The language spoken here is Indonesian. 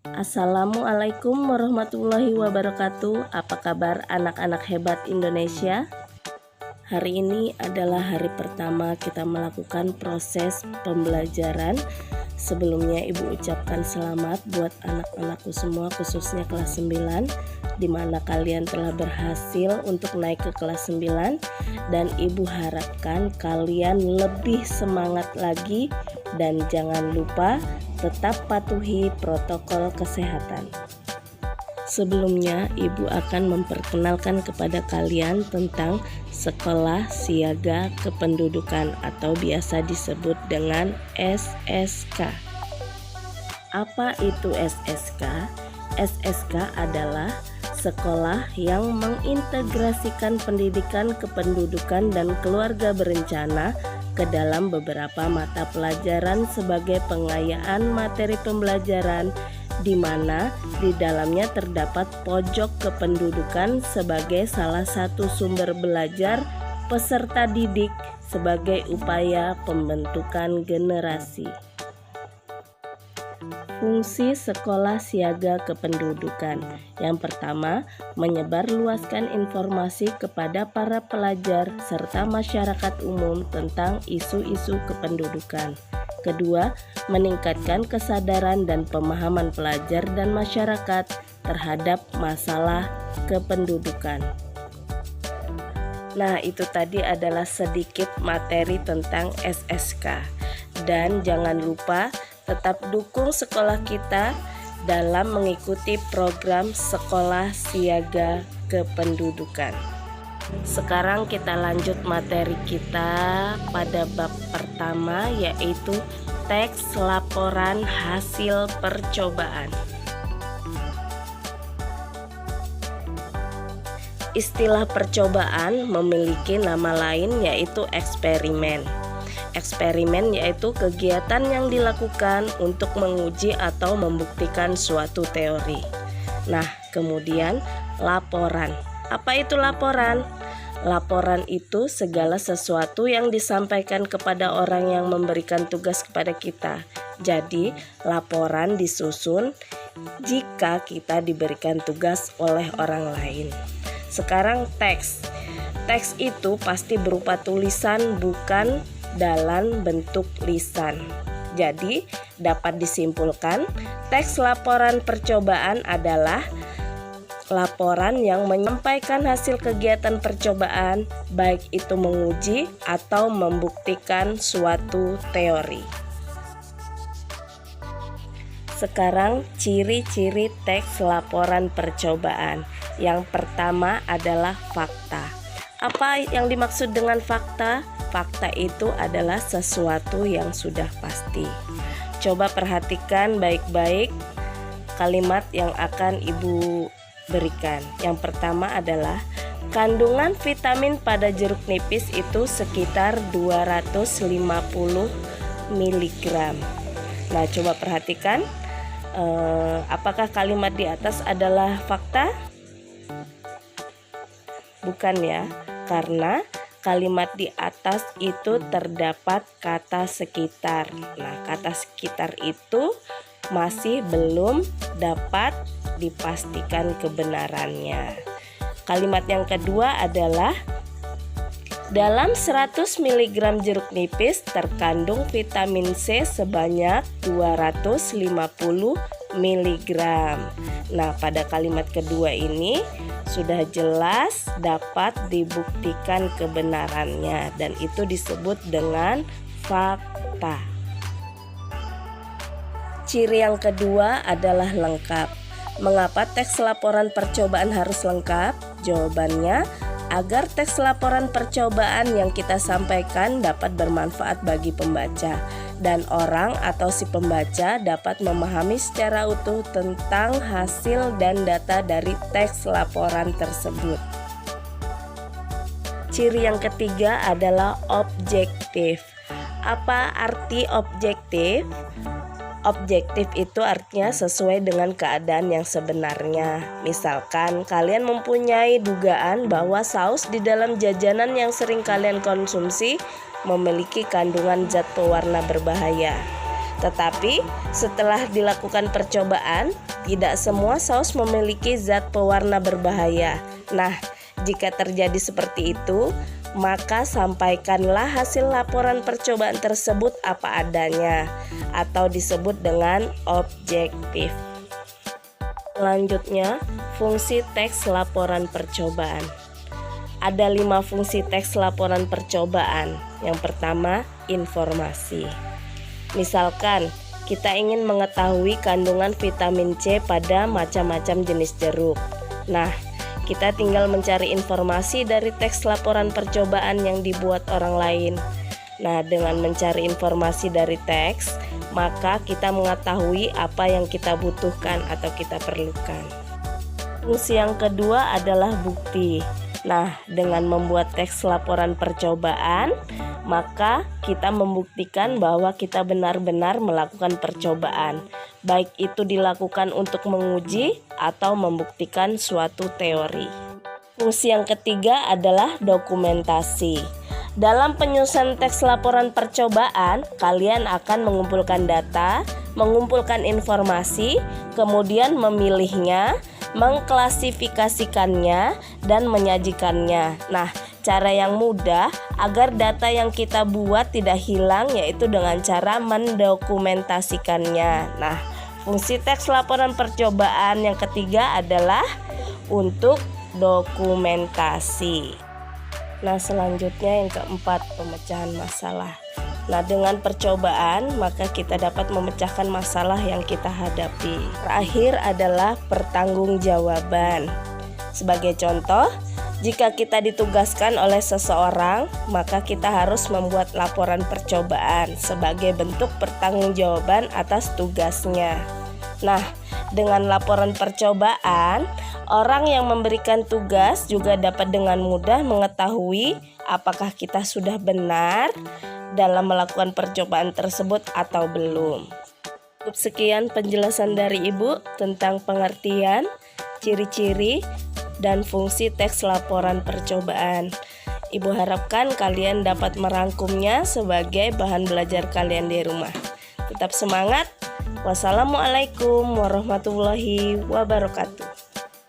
Assalamualaikum warahmatullahi wabarakatuh. Apa kabar anak-anak hebat Indonesia? Hari ini adalah hari pertama kita melakukan proses pembelajaran. Sebelumnya Ibu ucapkan selamat buat anak-anakku semua, khususnya kelas 9, di mana kalian telah berhasil untuk naik ke kelas 9, dan Ibu harapkan kalian lebih semangat lagi dan jangan lupa tetap patuhi protokol kesehatan. Sebelumnya, Ibu akan memperkenalkan kepada kalian tentang Sekolah Siaga Kependudukan atau biasa disebut dengan SSK. Apa itu SSK? SSK adalah sekolah yang mengintegrasikan pendidikan kependudukan dan keluarga berencana ke dalam beberapa mata pelajaran sebagai pengayaan materi pembelajaran, di mana di dalamnya terdapat pojok kependudukan sebagai salah satu sumber belajar peserta didik sebagai upaya pembentukan generasi. Fungsi Sekolah Siaga Kependudukan. Yang pertama, menyebarluaskan informasi kepada para pelajar serta masyarakat umum tentang isu-isu kependudukan. Kedua, meningkatkan kesadaran dan pemahaman pelajar dan masyarakat terhadap masalah kependudukan. Nah, itu tadi adalah sedikit materi tentang SSK. Dan jangan lupa tetap dukung sekolah kita dalam mengikuti program Sekolah Siaga Kependudukan. Sekarang kita lanjut materi kita pada bab pertama, yaitu teks laporan hasil percobaan. Istilah percobaan memiliki nama lain, yaitu eksperimen. Eksperimen yaitu kegiatan yang dilakukan untuk menguji atau membuktikan suatu teori. Nah, kemudian laporan. Apa itu laporan? Laporan itu segala sesuatu yang disampaikan kepada orang yang memberikan tugas kepada kita. Jadi, laporan disusun jika kita diberikan tugas oleh orang lain. Sekarang teks. Teks itu pasti berupa tulisan, bukan dalam bentuk lisan. Jadi, dapat disimpulkan, teks laporan percobaan adalah laporan yang menyampaikan hasil kegiatan percobaan, baik itu menguji atau membuktikan suatu teori. Sekarang ciri-ciri teks laporan percobaan. Yang pertama adalah fakta. Apa yang dimaksud dengan fakta? Fakta itu adalah sesuatu yang sudah pasti. Coba perhatikan baik-baik kalimat yang akan Ibu berikan. Yang pertama adalah kandungan vitamin pada jeruk nipis itu sekitar 250 mg. Nah, coba perhatikan, apakah kalimat di atas adalah fakta? Bukan ya, karena kalimat di atas itu terdapat kata sekitar. Nah, kata sekitar itu masih belum dapat dipastikan kebenarannya. Kalimat yang kedua adalah dalam 100 mg jeruk nipis terkandung vitamin C sebanyak 250 mg. Nah, pada kalimat kedua ini sudah jelas dapat dibuktikan kebenarannya, dan itu disebut dengan fakta. Ciri yang kedua adalah lengkap. Mengapa teks laporan percobaan harus lengkap? Jawabannya, agar teks laporan percobaan yang kita sampaikan dapat bermanfaat bagi pembaca, dan orang atau si pembaca dapat memahami secara utuh tentang hasil dan data dari teks laporan tersebut. Ciri yang ketiga adalah objektif. Apa arti objektif? Objektif itu artinya sesuai dengan keadaan yang sebenarnya. Misalkan kalian mempunyai dugaan bahwa saus di dalam jajanan yang sering kalian konsumsi memiliki kandungan zat pewarna berbahaya. Tetapi setelah dilakukan percobaan, tidak semua saus memiliki zat pewarna berbahaya. Nah, jika terjadi seperti itu, maka sampaikanlah hasil laporan percobaan tersebut apa adanya atau disebut dengan objektif. Selanjutnya, fungsi teks laporan percobaan. Ada 5 fungsi teks laporan percobaan. Yang pertama, informasi. Misalkan, kita ingin mengetahui kandungan vitamin C pada macam-macam jenis jeruk. Nah, kita tinggal mencari informasi dari teks laporan percobaan yang dibuat orang lain. Nah, dengan mencari informasi dari teks, maka kita mengetahui apa yang kita butuhkan atau kita perlukan. Fungsi yang kedua adalah bukti. Nah, dengan membuat teks laporan percobaan, maka kita membuktikan bahwa kita benar-benar melakukan percobaan, baik itu dilakukan untuk menguji atau membuktikan suatu teori. Fungsi yang ketiga adalah dokumentasi. Dalam penyusunan teks laporan percobaan, kalian akan mengumpulkan data, mengumpulkan informasi, kemudian memilihnya, mengklasifikasikannya, dan menyajikannya. Nah, cara yang mudah agar data yang kita buat tidak hilang yaitu dengan cara mendokumentasikannya. Nah, fungsi teks laporan percobaan yang ketiga adalah untuk dokumentasi. Nah, selanjutnya yang keempat, pemecahan masalah. Nah, dengan percobaan maka kita dapat memecahkan masalah yang kita hadapi. Terakhir adalah pertanggungjawaban. Sebagai contoh, jika kita ditugaskan oleh seseorang, maka kita harus membuat laporan percobaan sebagai bentuk pertanggungjawaban atas tugasnya. Nah, dengan laporan percobaan, orang yang memberikan tugas juga dapat dengan mudah mengetahui apakah kita sudah benar dalam melakukan percobaan tersebut atau belum. Cukup sekian penjelasan dari Ibu tentang pengertian, ciri-ciri, dan fungsi teks laporan percobaan. Ibu harapkan kalian dapat merangkumnya sebagai bahan belajar kalian di rumah. Tetap semangat. Wassalamualaikum warahmatullahi wabarakatuh.